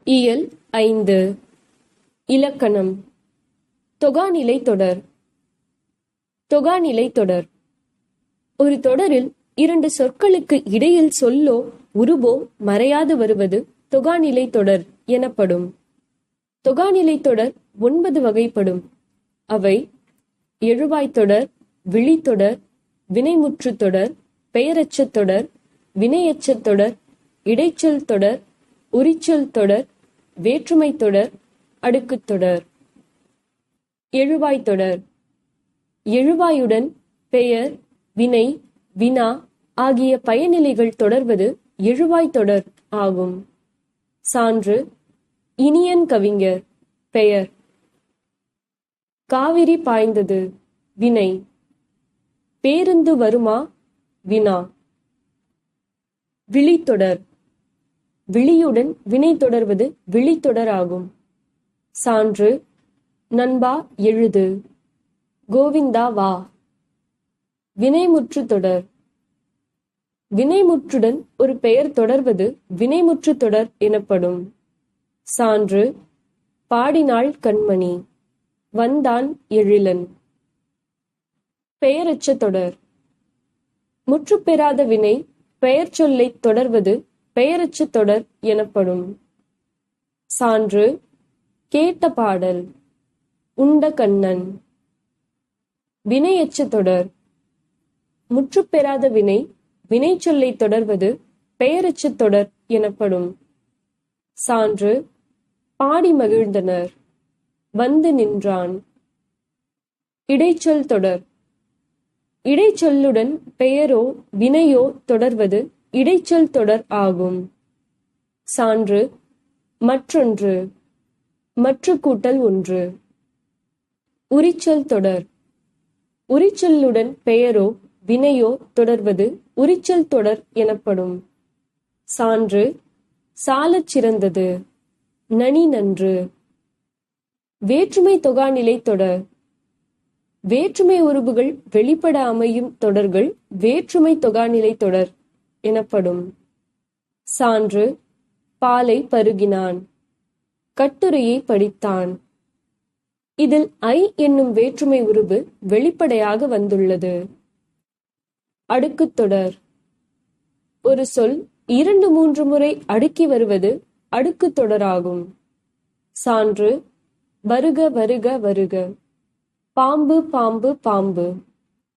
இயல் 5. இலக்கணம். தொகாநிலை தொடர். தொகாநிலை தொடர் ஒரு தொடரில் இரண்டு சொற்களுக்கு இடையில் சொல்லோ உருபோ மறையாது வருவது தொகாநிலை தொடர் எனப்படும். தொகாநிலை தொடர் 9 வகைப்படும். அவை எழுவாய்த்தொடர், விழித்தொடர், வினைமுற்றுத் தொடர், பெயரெச்சத் தொடர், வினையெச்சத் தொடர், இடைச்சொல் தொடர், உரிச்சொல் தொடர், வேற்றுமைத் தொடர், அடுக்குத் தொடர். எழுவாய்த்தொடர் எழுவாயுடன் பெயர், வினை, வினா ஆகிய பயனிலைகள் தொடர்வது எழுவாய்த்தொடர் ஆகும். சான்று: இனியன் கவிஞர். பெயர்: காவிரி பாய்ந்தது. வினை: பேருந்து வருமா? வினா. விழித்தொடர் விழியுடன் வினை தொடர்வது விழித்தொடர் ஆகும். சான்று: நண்பா எழுது, கோவிந்தா வா. வினைமுற்று தொடர் வினைமுற்றுடன் ஒரு பெயர் தொடர்வது வினைமுற்று தொடர் எனப்படும். சான்று: பாடினாள் கண்மணி, வந்தான் எழிலன். பெயரெச்சத் தொடர் முற்றுப்பெறாத வினை பெயர் சொல்லை தொடர்வது பெயரெச்சத் தொடர் எனப்படும். சான்று: கேட்ட பாடல், உண்ட கண்ணன். வினையெச்சத் தொடர் முற்றுப்பெறாத வினை வினை சொல்லை தொடர்வது பெயரெச்சத் தொடர் எனப்படும். சான்று: பாடி மகிழ்ந்தனர், வந்து நின்றான். இடைச்சொல் தொடர் இடைச்சொல்லுடன் பெயரோ வினையோ தொடர்வது இடைச்சொல் தொடர் ஆகும். சான்று: மற்றொன்று, மற்று கூட்டல் ஒன்று. உரிச்சொல் தொடர் உரிச்சொல்லுடன் பெயரோ வினையோ தொடர்வது உரிச்சொல் தொடர் எனப்படும். சான்று: சாலச் சிறந்தது, நனி நன்று. வேற்றுமை தொகாநிலை தொடர் வேற்றுமை உருபுகள் வெளிப்பட அமையும் தொடர்கள் வேற்றுமை தொகாநிலை தொடர் எனப்படும். சான்று: பாலை பருகினான், கட்டுரையை படித்தான். இதில் ஐ என்னும் வேற்றுமை உருபு வெளிப்படையாக வந்துள்ளது. அடுக்குத் தொடர் ஒரு சொல் 2-3 முறை அடுக்கி வருவது அடுக்குத் தொடராகும். சான்று: வருக வருக வருக, பாம்பு பாம்பு பாம்பு.